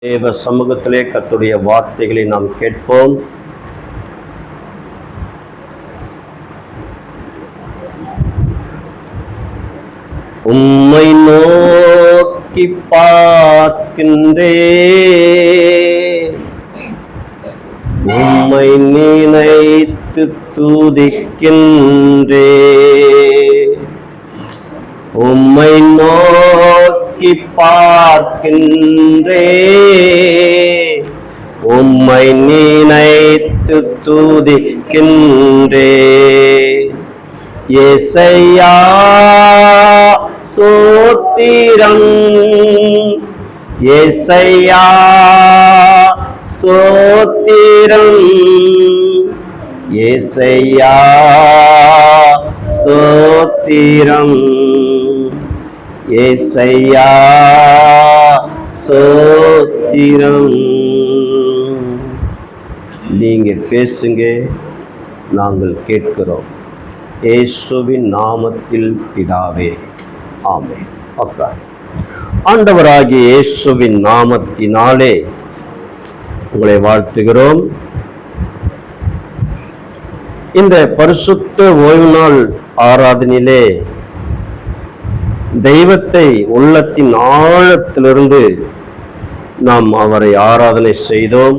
தேவ சமூகத்திலே கர்த்தருடைய வார்த்தைகளை நாம் கேட்போம். உம்மை நோக்கி பார்க்கின்றேன், உம்மை நினைத்து துதிக்கின்றேன். உம்மை நோக்கி பார்க்கின்றேன், உம்மை நினைத்து துதிக்கின்றேன். இயேசையா சோத்திரம், இயேசையா சோத்திரம், இயேசையா சோத்திரம், இயேசையா சோத்திரம். நீங்க பேசுங்க, நாங்கள் கேட்கிறோம். இயேசுவின் நாமத்தில் பிதாவே, ஆமென். அக்கா, ஆண்டவராகிய இயேசுவின் நாமத்தினாலே உங்களை வாழ்த்துகிறோம். இந்த பரிசுத்த ஓய்வு நாள் ஆராதனையிலே தெய்வத்தை உள்ளத்தின் ஆழத்திலிருந்து நாம் அவரை ஆராதனை செய்தோம்.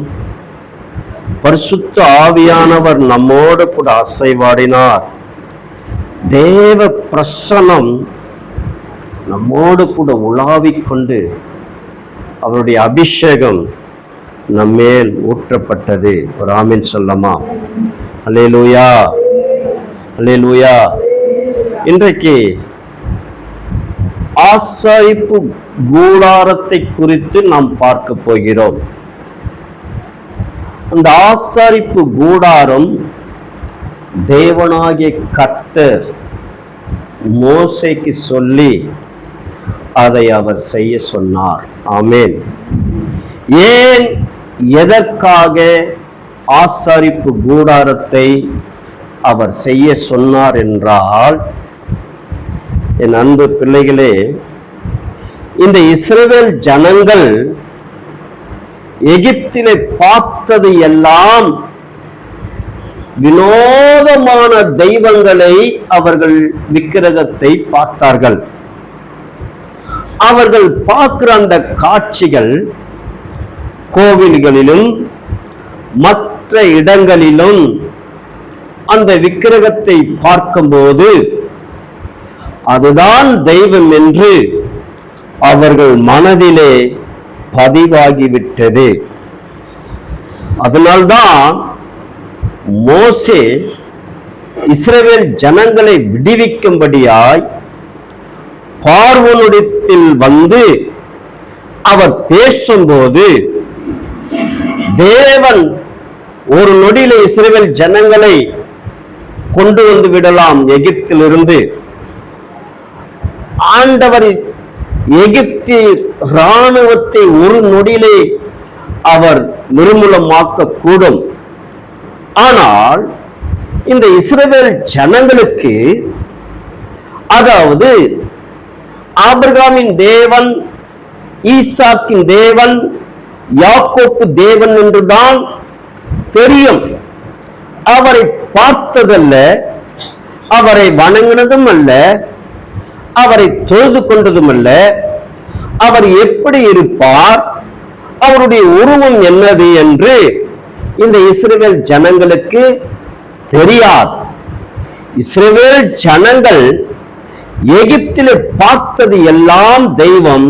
பரிசுத்த ஆவியானவர் நம்மோடு கூட அசைவாடினார். தேவ பிரசன்னம் நம்மோடு கூட உலாவிக் கொண்டு அவருடைய அபிஷேகம் நம்மேல் ஊற்றப்பட்டது. ஒரு ஆமீன் சொல்லமா? அல்லேலூயா, அல்லேலூயா. இன்றைக்கு ஆசாரிப்பு கூடாரத்தை குறித்து நாம் பார்க்க போகிறோம். அந்த ஆசாரிப்பு கூடாரம் தேவனாகிய கர்த்தர் மோசேக்கு சொல்லி அதை அவர் செய்ய சொன்னார். ஆமென். ஏன், எதற்காக ஆசாரிப்பு கூடாரத்தை அவர் செய்ய சொன்னார் என்றால், என் அன்பு பிள்ளைகளே, இந்த இஸ்ரவேல் ஜனங்கள் எகிப்திலே பார்த்தது எல்லாம் வினோதமான தெய்வங்களை, அவர்கள் விக்கிரகத்தை பார்த்தார்கள். அவர்கள் பார்க்கிற அந்த காட்சிகள் கோவில்களிலும் மற்ற இடங்களிலும் அந்த விக்கிரகத்தை பார்க்கும்போது அதுதான் தெய்வம் என்று அவர்கள் மனதிலே பதிவாகிவிட்டது. அதனால்தான் மோசே இஸ்ரவேல் ஜனங்களை விடுவிக்கும்படியாய் பார்வோனிடத்தில் வந்து அவர் பேசும்போது, தேவன் ஒரு நொடியிலே இஸ்ரவேல் ஜனங்களை கொண்டு வந்து விடலாம் எகிப்திலிருந்து. ஆண்டவர் எகிப்தி இராணுவத்தை ஒரு நொடியிலே அவர் நிர்மூலமாக்க கூடும். ஆனால் இந்த இஸ்ரவேல் ஜனங்களுக்கு, அதாவது ஆபிரகாமின் தேவன், ஈசாக்கின் தேவன், யாக்கோப்பு தேவன் என்றுதான் தெரியும். அவரை பார்த்ததல்ல, அவரை வணங்கினதும் அல்ல, அவரை தொழுது கொண்டதும் அல்ல. அவர் எப்படி இருப்பார், அவருடைய உருவம் என்னது என்று இந்த இஸ்ரவேல் ஜனங்களுக்கு தெரியாது. இஸ்ரவேல் ஜனங்கள் எகிப்திலே பார்த்தது எல்லாம் தெய்வம்,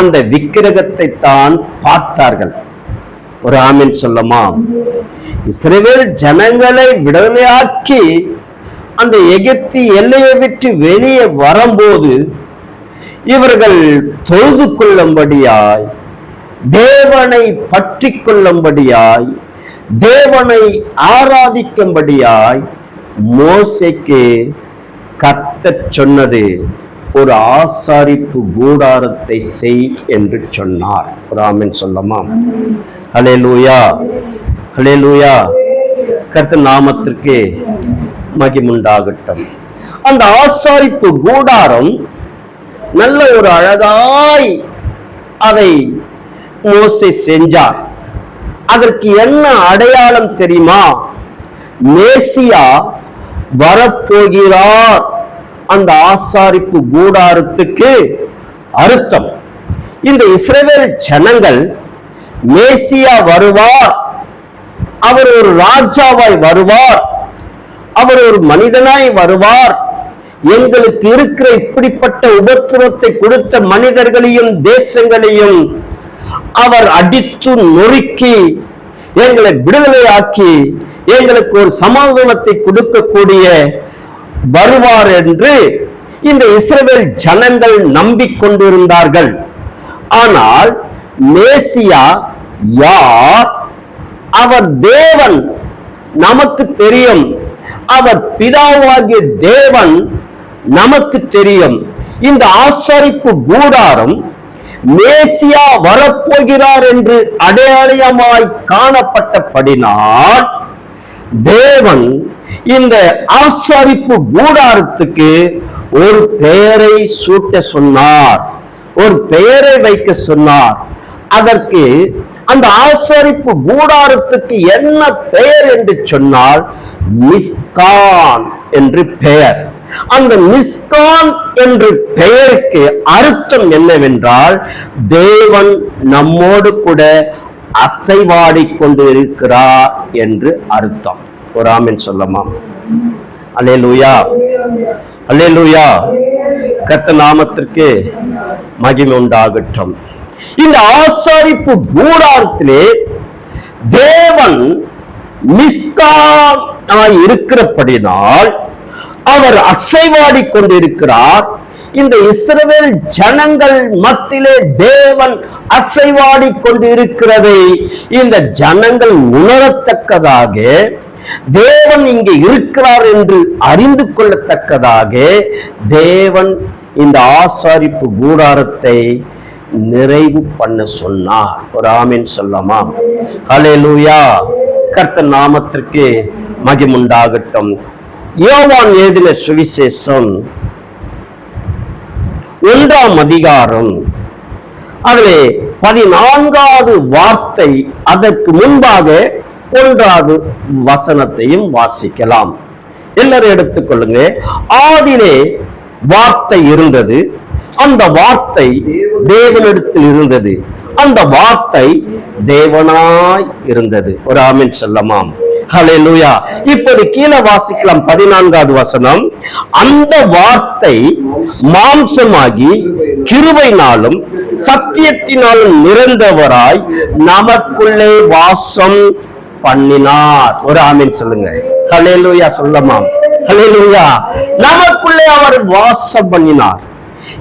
அந்த விக்கிரகத்தை தான் பார்த்தார்கள். ஒரு ஆமீன் சொல்லமா? இஸ்ரவேல் ஜனங்களை விடுதலையாக்கி அந்த எகிப்தி எல்லையை விட்டு வெளியே வரும்போது இவர்கள் தொழுது கொள்ளும்படியாய், தேவனை பற்றி கொள்ளும்படியாய், தேவனை ஆராதிக்கும்படியாய் மோசேக்கு கர்த்தர் சொன்னது, ஒரு ஆசாரிப்பு கூடாரத்தை செய் என்று சொன்னார். ஒரு ஆமென் சொல்லமா? அல்லேலூயா, அல்லேலூயா. கர்த்தர் நாமத்திற்கு மகிமுண்டாகட்டும். அந்த ஆசாரிப்பு கூடாரம் நல்ல ஒரு அழகாய் அதை மோசே செஞ்சார். அதற்கு என்ன அடையாளம் தெரியுமா? மேசியா வரப்போகிறார். அந்த ஆசாரிப்பு கூடாரத்துக்கு அர்த்தம். இந்த இஸ்ரவேல் ஜனங்கள் மேசியா வருவார், அவர் ஒரு ராஜாவாய் வருவார், அவர் ஒரு மனிதனாய் வருவார், எங்களுக்கு இருக்கிற இப்படிப்பட்ட உபத்திரவத்தை கொடுத்த மனிதர்களையும் தேசங்களையும் அவர் அடித்து நொறுக்கி எங்களை விடுதலையாக்கி எங்களுக்கு ஒரு சமாதானத்தை கொடுக்கக்கூடிய வருவார் என்று இந்த இஸ்ரவேல் ஜனங்கள் நம்பிக்கொண்டிருந்தார்கள். ஆனால் மேசியா யார்? அவர் தேவன், நமக்கு தெரியும். அவர் பிதாவாகிய தேவன், நமக்கு தெரியும். இந்த ஆசரிப்பு கூடாரம் மேசியா வரப்போகிறார் என்று அடையாளமாய் காணப்பட்டபடினால் தேவன் இந்த ஆசரிப்பு கூடாரத்துக்கு ஒரு பெயரை சூட்ட சொன்னார், ஒரு பெயரை வைக்க சொன்னார். அதற்கு அந்த ஆசரிப்பு கூடாரத்துக்கு என்ன பெயர் என்று சொன்னால் மிஸ்கான் என்று பெயர். அந்த மிஸ்கான் என்ற பெயருக்கு அர்த்தம் என்னவென்றால் தேவன் நம்மோடு கூட அசைவாடி கொண்டு இருக்கிறார் என்று அர்த்தம். ஒரு ஆமென் சொல்லமா? அல்லேலூயா, அல்லேலூயா. கர்த்தர் நாமத்திற்கு மகிமை உண்டாகட்டும். இந்த ஆசாரிப்பு கூடாரத்திலே தேவன் மிஸ்கான் இருக்கிறபடினால் அவர் அசைவாடி கொண்டிருக்கிறார். இந்த இஸ்ரவேல் ஜனங்கள் மத்தியிலே தேவன் அசைவாடி கொண்டிருக்கிறதை இந்த ஜனங்கள் உணரத்தக்கதாக, தேவன் இங்கே இருக்கிறார் என்று அறிந்து கொள்ளத்தக்கதாக தேவன் இந்த ஆசாரிப்பு கூடாரத்தை நிறைவு பண்ண சொன்னார். ஒரு ஆமென் சொல்லமா? ஹல்லேலூயா. கர்த்தர் நாமத்திற்கு மகிமை உண்டாகட்டும். யோவான் எழுதின சுவிசேஷம் 1ஆம் அதிகாரம், அதிலே 14வது வார்த்தை, அதற்கு முன்பாக 1வது வசனத்தையும் வாசிக்கலாம். எல்லாரும் எடுத்துக்கொள்ளுங்க. ஆதியிலே வார்த்தை இருந்தது, அந்த வார்த்தை தேவனிடத்தில் இருந்தது, அந்த வார்த்தை தேவனாய் இருந்தது. ஒரு ஆமென் சொல்லமாம்? ஹல்லேலூயா. இப்போது கீழே வாசிக்கலாம் 14வது வசனம். அந்த வார்த்தை மாம்சமாகி கிருபையினாலும் சத்தியத்தினாலும் நிறைந்தவராய் நமக்குள்ளே வாசம் பண்ணினார். ஒரு ஆமென் சொல்லுங்க. ஹல்லேலூயா சொல்லமாம்? ஹல்லேலூயா. நமக்குள்ளே அவர் வாசம் பண்ணினார்.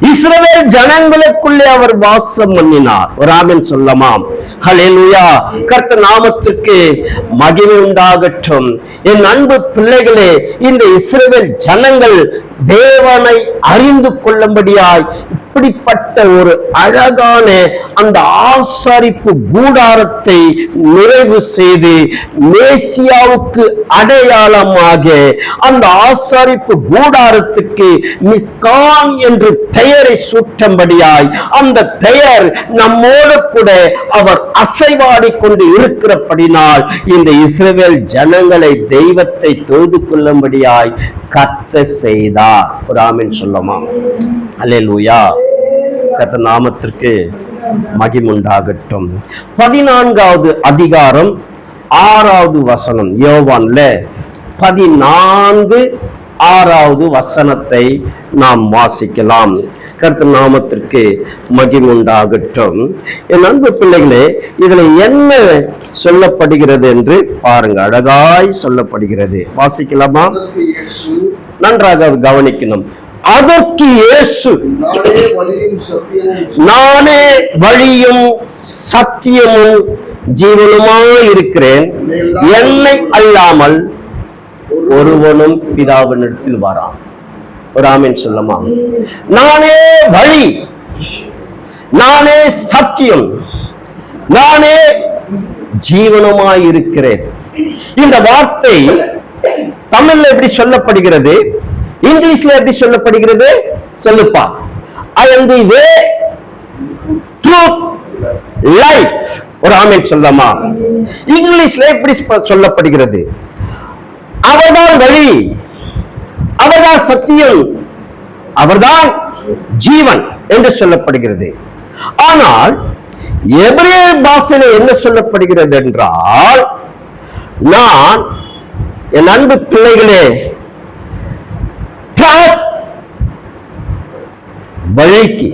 இஸ்ரவேல் ஜனங்களுக்குள்ளே அவர் வாசம் பண்ணினார். ஒரு ஆமென் சொல்லமாம்? ஹல்லேலூயா. கர்த்தர் நாமத்திற்கு மகிமை உண்டாகட்டும். என் அன்பு பிள்ளைகளே, இந்த இஸ்ரவேல் ஜனங்கள் தேவனை அறிந்து கொள்ளும்படியாய் இப்படிப்பட்ட ஒரு அழகான அந்த ஆசாரிப்பு கூடாரத்தை நிறைவு செய்து மேசியாவுக்கு அடையாளமாக அந்த ஆசாரிப்பு கூடாரத்துக்கு மிஸ்கான் என்று பெயரை சூட்டும்படியாய் அந்த பெயர் நம்மோடு கூட அவர் அசைவாடி கொண்டு இருக்கிறபடினால் இந்த இஸ்ரவேல் ஜனங்களை தெய்வத்தை தொழுது கொள்ளும்படியாய் கர்த்தர் செய்தார். ஒரு ஆமென் சொல்லமா? அல்லேலூயா. கர்த்தர் நாமத்திற்கு மகிமை உண்டாகட்டும். 14வது அதிகாரம் 6வது வசனம், யோவான்ல 14:6வது வசனத்தை நாம் வாசிக்கலாம். கர்த்தர் நாமத்திற்கு மகிமை உண்டாகட்டும். என் அன்பு பிள்ளைகளே, இதுல என்ன சொல்லப்படுகிறது என்று பாருங்க. அழகாய் சொல்லப்படுகிறது. வாசிக்கலாமா? நன்றாக கவனிக்கணும். அதற்கு இயேசு, நானே வழியும் சத்தியமும் ஜீவனுமாய் இருக்கிறேன், என்னை அல்லாமல் ஒருவனும் பிதாவினிடத்தில் வரான். ஒரு ஆமென் சொல்லமா? நானே வழி, நானே சத்தியம், நானே ஜீவனுமாய் இருக்கிறேன். இந்த வார்த்தை தமிழ்ல எப்படி சொல்லப்படுகிறது, இங்கிலீஷ்ல எப்படி சொல்லப்படுகிறது சொல்லுப்பா? I am the way, truth life. ஒரு ஆமென் சொல்லலாமா? இங்கிலீஷ்ல எப்படி சொல்லப்படுகிறது? அவர்தான் வழி, அவர்தான் சத்தியம், அவர்தான் ஜீவன் என்று சொல்லப்படுகிறது. ஆனால் எபிரேய பாஷையில என்ன சொல்லப்படுகிறது என்றால், நான் என் அன்பு பிள்ளைகளே வழிக்கு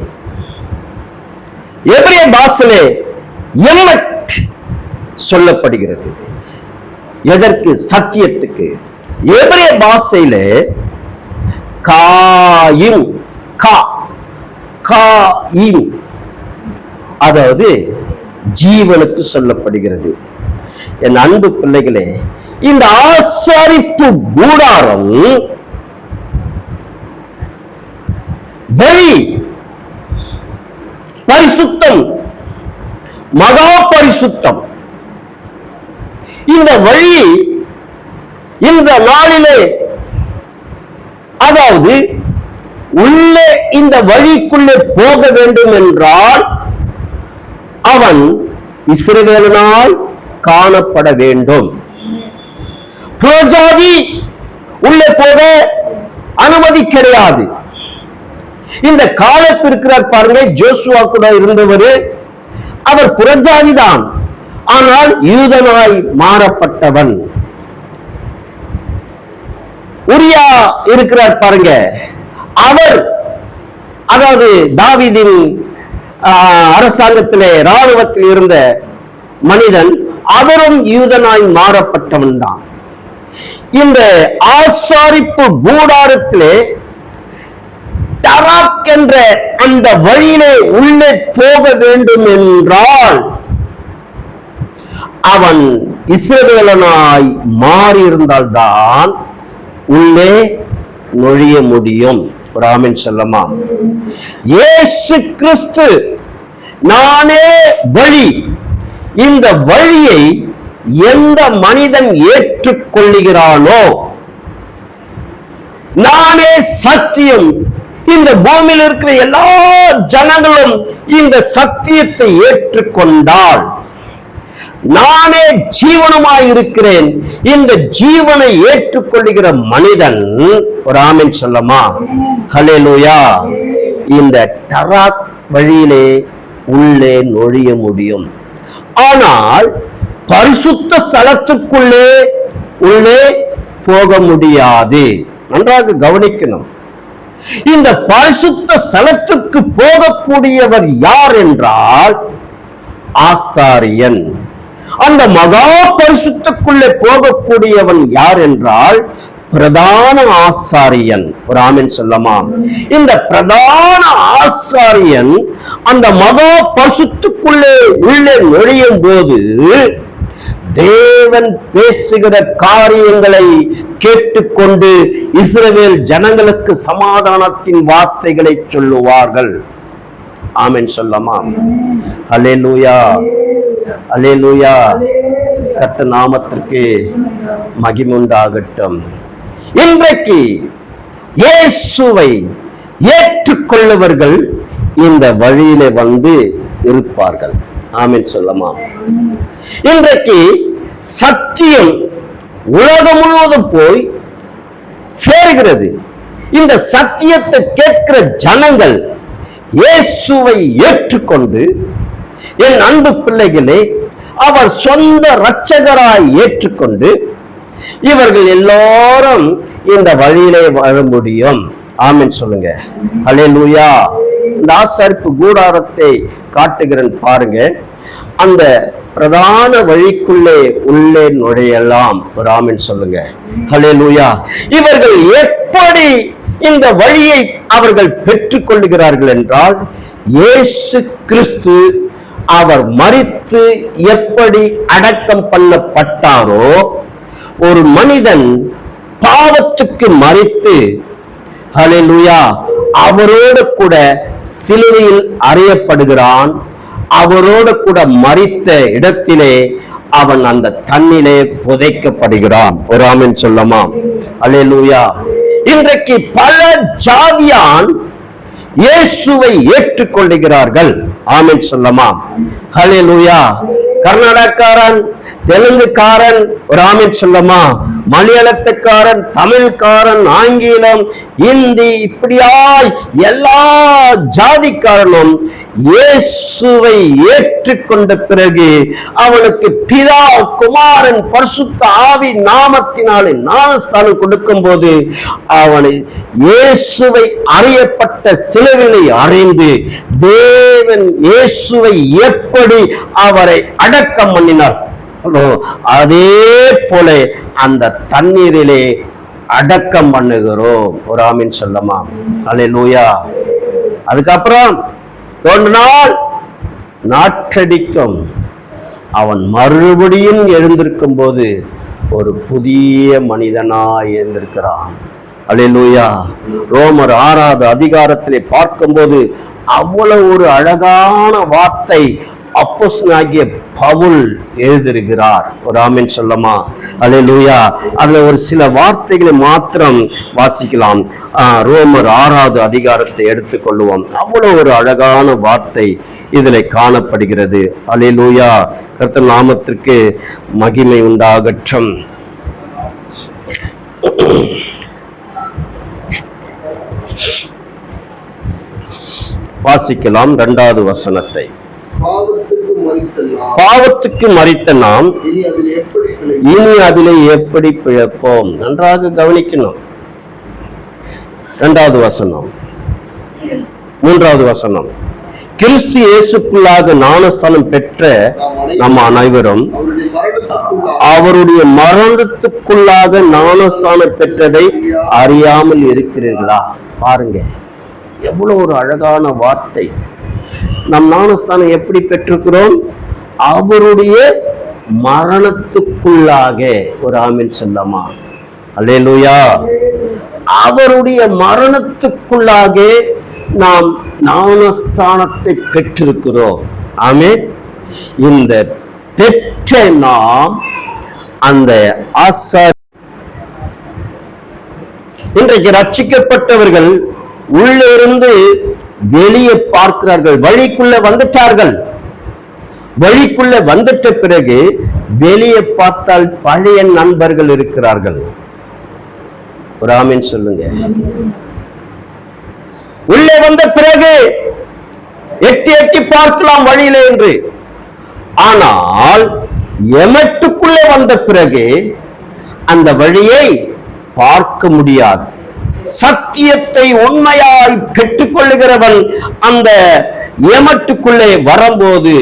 எபிரேய பாஷையிலே எமட் சொல்லப்படுகிறது. எதற்கு? சத்தியத்துக்கு. எபிரேய பாஷையிலே காயின், காயின், அதாவது ஜீவனுக்கு சொல்லப்படுகிறது. என் அன்பு பிள்ளைகளே, இந்த ஆசாரிப்பு கூடாரம் வழி, பரிசுத்தம், மகா பரிசுத்தம். இந்த வழி இந்த நாளிலே, அதாவது உள்ளே இந்த வழிக்குள்ளே போக வேண்டும் என்றால் அவன் இஸ்ரவேலனாய் காணப்பட வேண்டும். புறஜாதி உள்ளே போக அனுமதி கிடையாது. இந்த காலத்தில் இருக்கிறார் பாருங்க, ஜோசுவா கூட இருந்தவர், அவர் புறஜாதிதான், ஆனால் யூதனாய் மாறப்பட்டவன். உரியா இருக்கிறார் பாருங்க, அவர் அதாவது தாவீதின் அரசாங்கத்திலே ராணுவத்தில் இருந்த மனிதன், அவரும் யூதனாய் மாறப்பட்டவன் தான். இந்த ஆசாரிப்பு கூடாரத்திலே தராக் என்ற அந்த வழியிலே உள்ளே போக வேண்டும் என்றால் அவன் இஸ்ரவேலனாய் மாறியிருந்தால்தான் உள்ளே நுழைய முடியும். ஒரு ஆமென் சொல்லமா? இயேசு கிறிஸ்து நானே வழி, இந்த வழியை எந்த மனிதன் ஏற்றுக்கொள்ளுகிறானோ, நானே சத்தியம், இந்த பூமியில் இருக்கிற எல்லா ஜனங்களும் இந்த சத்தியத்தை ஏற்றுக்கொண்டால், நானே ஜீவனமாய் இருக்கிறேன், இந்த ஜீவனை ஏற்றுக்கொள்ளுகிற மனிதன், ஒரு ஆமென் சொல்லமா? ஹல்லேலூயா, இந்த தராக் வழியிலே உள்ளே நுழைய முடியும். ஆனால் பரிசுத்த ஸ்தலத்துக்குள்ளே உள்ளே போக முடியாது. நன்றாக கவனிக்கணும். இந்த பரிசுத்த ஸ்தலத்துக்கு போகக்கூடியவர் யார் என்றால் ஆசாரியன். அந்த மகா பரிசுத்தக்குள்ளே போகக்கூடியவன் யார் என்றால் பிரதான ஆசாரியன். ஒரு ஆமென் சொல்லமா? இந்த பிரதான ஆசாரியன் அந்த மகா பரிசுத்தக்குள்ளே உள்ளே நுழையும் போது தேவன் பேசுகிற காரியங்களை கேட்டுக்கொண்டு இஸ்ரவேல் ஜனங்களுக்கு சமாதானத்தின் வார்த்தைகளை சொல்லுவார்கள். ஆமென் சொல்லமா? அல்லேலூயா, அல்லேலூயா. கர்த்தர் நாமத்திற்கு மகிமை உண்டாகட்டும். இன்றைக்கு இயேசுவை ஏற்றுக்கொள்ளவர்கள் இந்த வழியிலே வந்து இருப்பார்கள். ஆமென் சொல்லமா? இன்றைக்கு சத்தியம் உலகம் முழுவதும் போய் சேர்கிறது. இந்த சத்தியத்தை கேட்கிற ஜனங்கள் இயேசுவை ஏற்றுக்கொண்டு, என் அன்பு பிள்ளைகளே, அவர் சொந்த இரட்சகராய் ஏற்றுக்கொண்டு இவர்கள் எல்லாரும் இந்த வழியிலே வாழ முடியும். ஆமென் சொல்லுங்க. அல்லேலூயா. இந்த ஆசாரிப்பு கூடாரத்தை காட்டுகிறேன் பாருங்க. அந்த பிரதான வழிக்குள்ளே உள்ளே நுழையலாம். ஒரு ஆமென் சொல்லுங்க. அல்லேலூயா. இவர்கள் எப்படி இந்த வழியை அவர்கள் பெற்றுக் கொள்ளுகிறார்கள் என்றால், இயேசு கிறிஸ்து அவர் மரித்து எப்படி அடக்கம் பண்ணப்பட்டாரோ, ஒரு மனிதன் பாவத்துக்கு மரித்து, ஹல்லேலூயா, அவரோடு கூட சிலுவையில் அறையப்படுகிறான். அவரோடு கூட மரித்த இடத்திலே அவன் அந்த தண்ணிலே புதைக்கப்படுகிறான். ஒரு ஆமென் சொல்லமா? அல்லேலூயா. இன்றைக்கு பல ஜாதியான் இயேசுவை ஏற்றுக்கொள்ளுகிறார்கள். ஆமென் சொல்லமா? ஹல்லேலூயா. கர்நாடகக்காரன், தெலுங்குக்காரன் ஒரு ஆமென் சொல்லமா? மலையாளத்துக்காரன், தமிழ்காரன், ஆங்கிலம், இந்தி, இப்படியாய் எல்லா ஜாதிக்காரனும் இயேசுவை ஏற்றுக்கொண்ட பிறகு அவனுக்கு பிதா, குமாரன், பரிசுத்த ஆவி நாமத்தினாலே ஞானஸ்தானம் கொடுக்கும் போது அவனை இயேசுவை அறியப்பட்ட சிலுவையிலே அறிந்து தேவன் இயேசுவை எப்படி அவரை அடக்கம் பண்ணினார், அதே போல அந்த தண்ணீரிலே அடக்கம் பண்ணுகிறோம். ஒரு ஆமீன் சொல்லமா? அல்லேலூயா. அதுக்கப்புறம் தோன்றினால் நாற்றடிக்கும். அவன் மறுபடியும் எழுந்திருக்கும் போது ஒரு புதிய மனிதனாய் எழுந்திருக்கிறான். அல்லேலூயா. ரோமர் 6வது அதிகாரத்திலே பார்க்கும்போது அவ்வளவு ஒரு அழகான வார்த்தை அப்போஸ்தலனாகிய பவுல் எழுதியிருக்கிறார். ஒரு ஆமென் சொல்லமா? அல்லேலூயா. அதுல ஒரு சில வார்த்தைகளை மாத்திரம் வாசிக்கலாம். ரோமர் 6வது அதிகாரத்தை எடுத்துக்கொள்வோம். அவ்வளவு ஒரு அழகான வார்த்தை இதில் காணப்படுகிறது. அல்லேலூயா. கர்த்தர் நாமத்திற்கு மகிமை உண்டாகட்டும். வாசிக்கலாம் 2வது வசனத்தை. பாவத்துக்கு மரித்த நாம் இனி அதிலே எப்படி பிழைப்போம்? நன்றாக கவனிக்கணும். 2வது வசனம், 3வது வசனம். கிறிஸ்து இயேசுக்குள்ளாக ஞானஸ்தானம் பெற்ற நம் அனைவரும் அவருடைய மரணத்துக்குள்ளாக ஞானஸ்தானம் பெற்றதை அறியாமல் இருக்கிறீர்களா? பாருங்க, எவ்வளவு ஒரு அழகான வார்த்தை. நம் ஞானஸ்தானம் எப்படி பெற்றிருக்கிறோம்? அவருடைய மரணத்துக்குள்ளாக. ஒரு ஆமென் சொல்லமா? அல்லேலூயா. அவருடைய மரணத்துக்குள்ளாக நாம் ஞானஸ்தானத்தை பெற்றிருக்கிறோம். ஆமென். இந்த பெற்ற நாம் அந்த இன்றைக்கு ரட்சிக்கப்பட்டவர்கள் உள்ளே இருந்து வெளியே பார்க்கிறார்கள். வழிக்குள்ள வந்துட்டார்கள். வழிக்குள்ள வந்துட்ட பிறகு வெளியே பார்த்தால் பழைய நண்பர்கள் இருக்கிறார்கள். ஒரு ஆமென் சொல்லுங்க. உள்ளே வந்த பிறகு எட்டி எட்டி பார்க்கலாம் வழியில என்று. ஆனால் எமட்டுக்குள்ளே வந்த பிறகு அந்த வழியை பார்க்க முடியாது. சத்தியத்தை உண்மையாய் பெற்றுக் கொள்ளுகிறவன் அந்த எமட்டுக்குள்ளே வரும்போது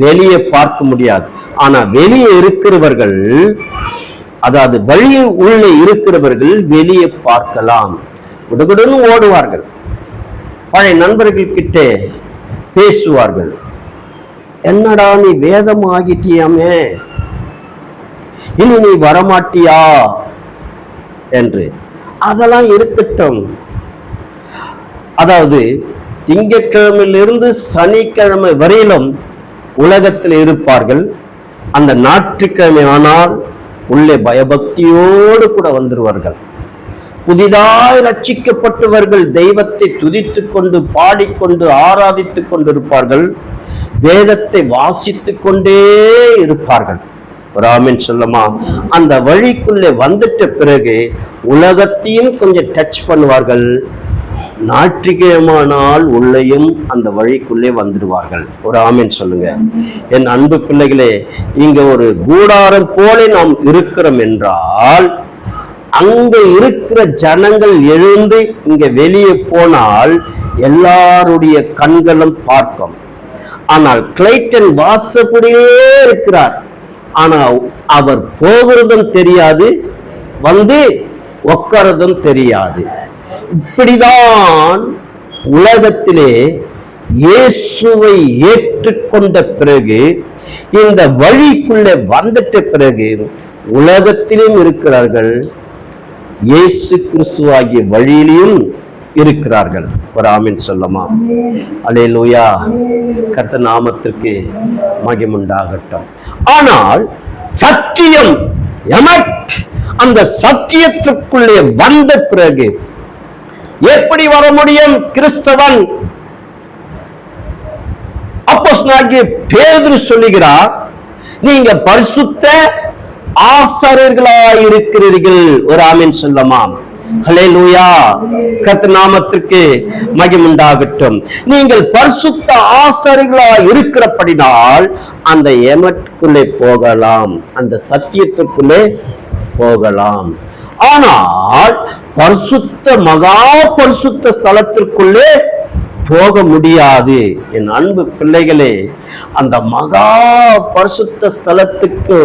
வெளியே பார்க்க முடியாது. ஆனா வெளியே இருக்கிறவர்கள், அதாவது வழி உள்ளே இருக்கிறவர்கள் வெளியே பார்க்கலாம். உடனுக்குடன் ஓடுவார்கள். பழைய நண்பர்கள் கிட்ட பேசுவார்கள். என்னடா நீ வேதம் ஆகிட்டியாமே, இனி நீ வரமாட்டியா என்று. அதெல்லாம் இருக்கட்டும். அதாவது திங்கட்கிழமையிலிருந்து சனிக்கிழமை வரையிலும் உலகத்தில் இருப்பார்கள். அந்த ஞாயிற்றுக்கிழமை ஆனால் உள்ளே பயபக்தியோடு கூட வந்துருவார்கள். புதிதாய் ரட்சிக்கப்பட்டவர்கள் தெய்வத்தை துதித்துக் கொண்டு பாடிக்கொண்டு ஆராதித்துக் கொண்டிருப்பார்கள். வேதத்தை வாசித்துக் கொண்டே இருப்பார்கள். ஒரு ஆமென் சொல்லமா? அந்த வழிக்குள்ளே வந்துட்ட பிறகு உலகத்தையும் கொஞ்சம் டச் பண்ணுவார்கள். ஞாயிற்றுக்கிழமானால் உள்ளேயும் அந்த வழிக்குள்ளே வந்துடுவார்கள். ஒரு ஆமென் சொல்லுங்க. என் அன்பு பிள்ளைகளே, இங்க ஒரு கூடாரம் போல நாம் இருக்கிறோம் என்றால் அங்க இருக்கிற ஜனங்கள் எழுந்து இங்க வெளியே போனால் எல்லாருடைய கண்களும் பார்க்கும். ஆனால் கிளைட்டன் வாசப்படியே இருக்கிறார். ஆனா அவர் போகிறதும் தெரியாது, வந்து உட்காரதும் தெரியாது. இப்படிதான் உலகத்திலே இயேசுவை ஏற்றுக்கொண்ட பிறகு, இந்த வழிக்குள்ளே வந்துட்ட பிறகு உலகத்திலும் இருக்கிறார்கள், இயேசு கிறிஸ்துவாகிய வழியிலும் இருக்கிறார்கள். ஒரு ஆமென் சொல்லமா? அல்லேலூயா. கர்த்தர் நாமத்திற்கு மகிமை உண்டாகட்டும். ஆனால் சத்தியம் அந்த சத்தியத்துக்குள்ளே வந்த பிறகு எப்படி வர முடியும்? கிறிஸ்தவன் அப்போஸ்தலனாகிய பேதுரு சொல்லுகிறார், நீங்க பரிசுத்த ஆசாரியர்களாய் இருக்கிறீர்கள். ஒரு ஆமென் சொல்லலாம். ஹல்லேலூயா. கர்த்தர் நாமத்திற்கு மகிமை உண்டாகட்டும். நீங்கள் பரிசுத்த ஆசாரியர்களாய் இருக்கிறபடினால் அந்த எமக்குள்ளே போகலாம், அந்த சத்தியத்திற்குள்ளே போகலாம். ஆனால் பரிசுத்த மகா பரிசுத்த ஸ்தலத்திற்குள்ளே போக முடியாது. என் அன்பு பிள்ளைகளே, அந்த மகா பரிசுத்த ஸ்தலத்துக்கு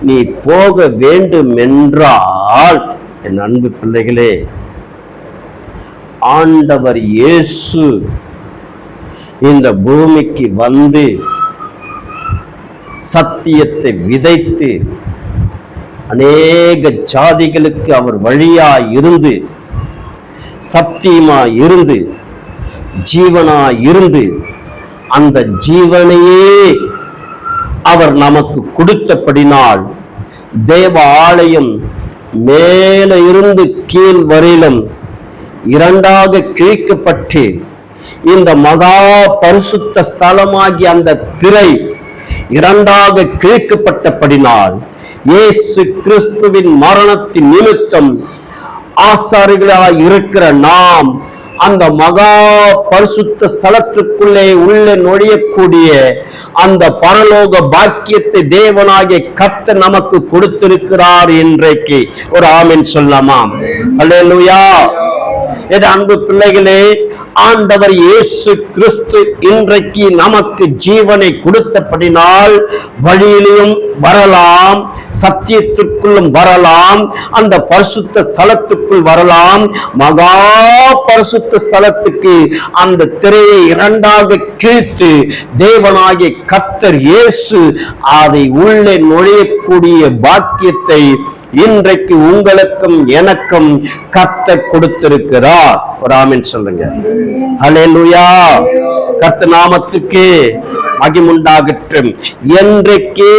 நீ போக வேண்டும் என்றால், என் அன்பு பிள்ளைகளே, ஆண்டவர் இயேசு இந்த பூமிக்கு வந்து சத்தியத்தை விதைத்து அநேக ஜாதிகளுக்கு அவர் வழியாய் இருந்து, சத்தியமாய் இருந்து, ஜீவனாய் இருந்து, அந்த ஜீவனையே அவர் நமக்கு கொடுத்தபடினால் தேவ ஆலயம் மேல இருந்து கீழ் வரையிலும் இரண்டாக கிழிக்கப்பட்டு இந்த மகா பரிசுத்த ஸ்தலமாகிய அந்த திரை இரண்டாக கிழிக்கப்பட்டபடினால் இயேசு கிறிஸ்துவின் மரணத்தின் நிமித்தம் ஆசாரிகளாய் இருக்கிற நாம் அந்த மகா பரிசுத்த ஸ்தலத்திற்குள்ளே உள்ளே நுழையக்கூடிய அந்த பரலோக பாக்கியத்தை தேவனாகிய கர்த்தர் நமக்கு கொடுத்திருக்கிறார். இன்றைக்கு ஒரு ஆமென் சொல்லலாமா? அல்லேலூயா. என் அன்பு பிள்ளைகளே, ஆண்டவர் இயேசு கிறிஸ்து இன்றைக்கு நமக்கு ஜீவனை கொடுத்தபடினால் வழியிலும் வரலாம், சத்தியத்திற்குள்ளும் வரலாம், அந்த பரிசுத்த ஸ்தலத்துக்குள் வரலாம். மகா பரிசுத்த ஸ்தலத்துக்கு அந்த திரையை இரண்டாக கிழித்து தேவனாகிய கர்த்தர் இயேசு அதை உள்ளே நுழையக்கூடிய பாக்கியத்தை இன்றைக்கு உங்களுக்கும் எனக்கும் கர்த்தர் கொடுத்திருக்கிறார். ஒரு ஆமென் சொல்லுங்க. ஹல்லேலூயா. கர்த்தர் நாமத்துக்கு மகிமை உண்டாகட்டும். என்றைக்கு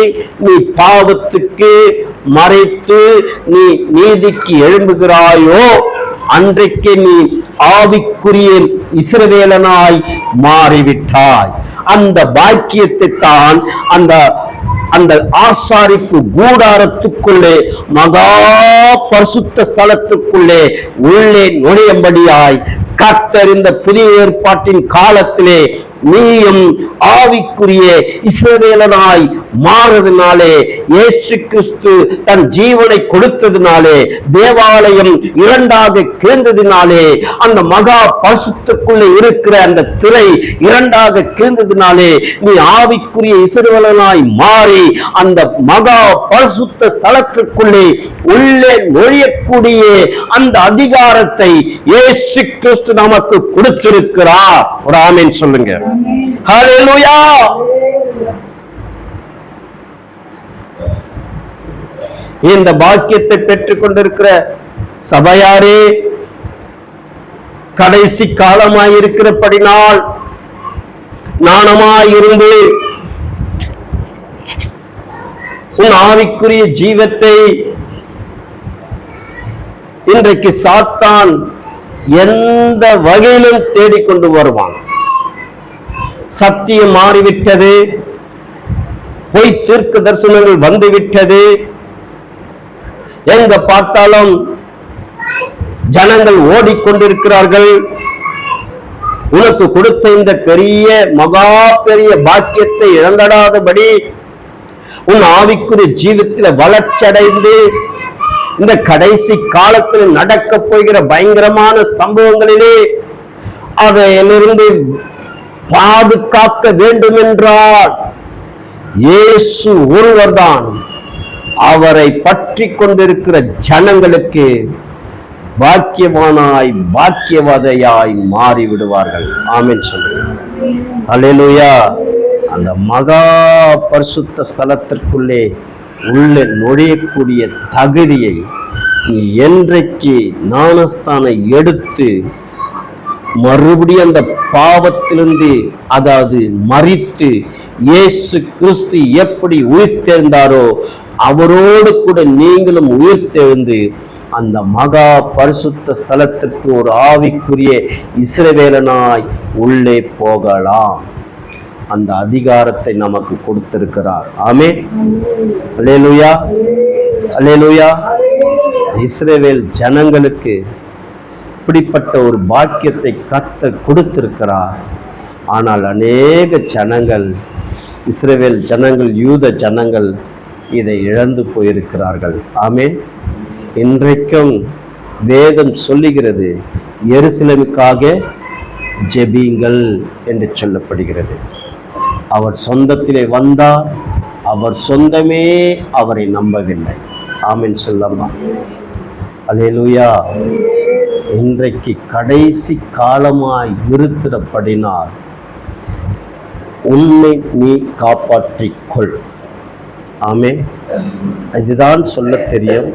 நீ பாவத்துக்கு மறைத்து நீ நீதிக்கு எழும்புகிறாயோ, அன்றைக்கு நீ ஆவிக்குரிய இஸ்ரவேலனாய் மாறிவிட்டாய். அந்த பாக்கியத்தை தான் அந்த அந்த ஆசாரிப்பு கூடாரத்துக்குள்ளே மகா பரிசுத்த ஸ்தலத்துக்குள்ளே உள்ளே நுழையும்படியாய் கர்த்தர் இந்த புதிய ஏற்பாட்டின் காலத்திலே நீயும் ஆவிக்குரிய இஸ்ரவேலனாய் மாறுவதனாலே, இயேசு கிறிஸ்து தன் ஜீவனை கொடுத்ததினாலே, தேவாலயம் இரண்டாக கிழிந்ததினாலே, அந்த மகா பரிசுத்தக்குள்ளே இருக்கிற அந்த திரை இரண்டாக கிழிந்ததினாலே நீ ஆவிக்குரிய இஸ்ரவேலனாய் மாறி அந்த மகா பரிசுத்த ஸ்தலத்திற்குள்ளே உள்ளே நுழையக்கூடிய அந்த அதிகாரத்தை இயேசு கிறிஸ்து நமக்கு கொடுத்திருக்கிறார். ஒரு ஆமென் சொல்லுங்க. ஹல்லேலூயா. இந்த பாக்கியத்தை பெற்றுக் கொண்டிருக்கிற சபையாரே, கடைசி காலமாயிருக்கிறபடினால் நாணமாயிருந்து உன் ஆவிக்குரிய ஜீவத்தை இன்றைக்கு சாத்தான் எந்த வகையிலும் தேடிக்கொண்டு வருவான். சத்தியம் மாறிவிட்டது, பொய் தீர்க்க தரிசனங்கள் வந்துவிட்டது. எங்க பார்த்தாலும் ஜனங்கள் ஓடிக்கொண்டிருக்கிறார்கள். உனக்கு கொடுத்த இந்த பெரிய மகா பெரிய பாக்கியத்தை இழந்தடாதபடி உன் ஆவிக்குரிய ஜீவித்தில் வளர்ச்சியடைந்து இந்த கடைசி காலத்தில் நடக்க போகிற பயங்கரமான சம்பவங்களிலே அதையிலிருந்து பாதுகாக்க வேண்டும் என்றால் இயேசு ஒருவர்தான் அவரை பற்றி கொண்டிருக்கிற ஜனங்களுக்கு பாக்கியவானாய் பாக்கியவதையாய் மாறிவிடுவார்கள். ஆமென் சொல்லுங்க. அல்லேலூயா. அந்த மகா பரிசுத்த ஸ்தலத்திற்குள்ளே உள்ளே நுழையக்கூடிய தகுதியை நீ என்றைக்கு ஞானஸ்தானை எடுத்து மறுபடியும் அந்த பாவத்திலிருந்து, அதாவது மரித்து இயேசு கிறிஸ்து எப்படி உயிர்த்தெழுந்தாரோ அவரோடு கூட நீங்களும் உயிர்த்தெழுந்து அந்த மகா பரிசுத்த ஸ்தலத்திற்கு ஒரு ஆவிக்குரிய இஸ்ரவேலனாய் உள்ளே போகலாம். அந்த அதிகாரத்தை நமக்கு கொடுத்திருக்கிறார். ஆமென். அல்லேலூயா, அல்லேலூயா. இஸ்ரவேல் ஜனங்களுக்கு இப்படிப்பட்ட ஒரு பாக்கியத்தை கர்த்தர் கொடுத்திருக்கிறார். ஆனால் அநேக ஜனங்கள், இஸ்ரவேல் ஜனங்கள், யூத ஜனங்கள் இதை இழந்து போயிருக்கிறார்கள். ஆமென். இன்றைக்கும் வேதம் சொல்லுகிறது, எருசலேமுக்காக ஜெபியுங்கள் என்று சொல்லப்படுகிறது. அவர் சொந்தத்திலே வந்தார், அவர் சொந்தமே அவரை நம்பவில்லை. ஆமென் சொல்லம்மா. அல்லேலூயா. இன்றைக்கு கடைசி காலமாய் இருக்கிறபடினால் உன்னை நீ காப்பாற்றிக்கொள். ஆமென். இதுதான் சொல்ல தெரியும்.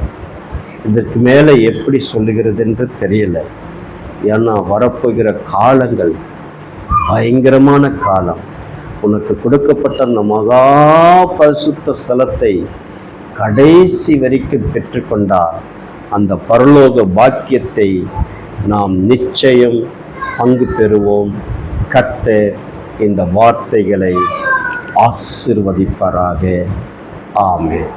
இதற்கு மேலே எப்படி சொல்லுகிறது என்று தெரியல. ஏன்னா வரப்போகிற காலங்கள் பயங்கரமான காலம். உனக்கு கொடுக்கப்பட்ட அந்த மகா பரிசுத்த ஸ்தலத்தை கடைசி வரைக்கும் பெற்றுக்கொண்டால் அந்த பரலோக பாக்கியத்தை நாம் நிச்சயம் பங்கு பெறுவோம். கர்த்தர் இந்த வார்த்தைகளை ஆசீர்வதிப்பாராக. ஆமென்.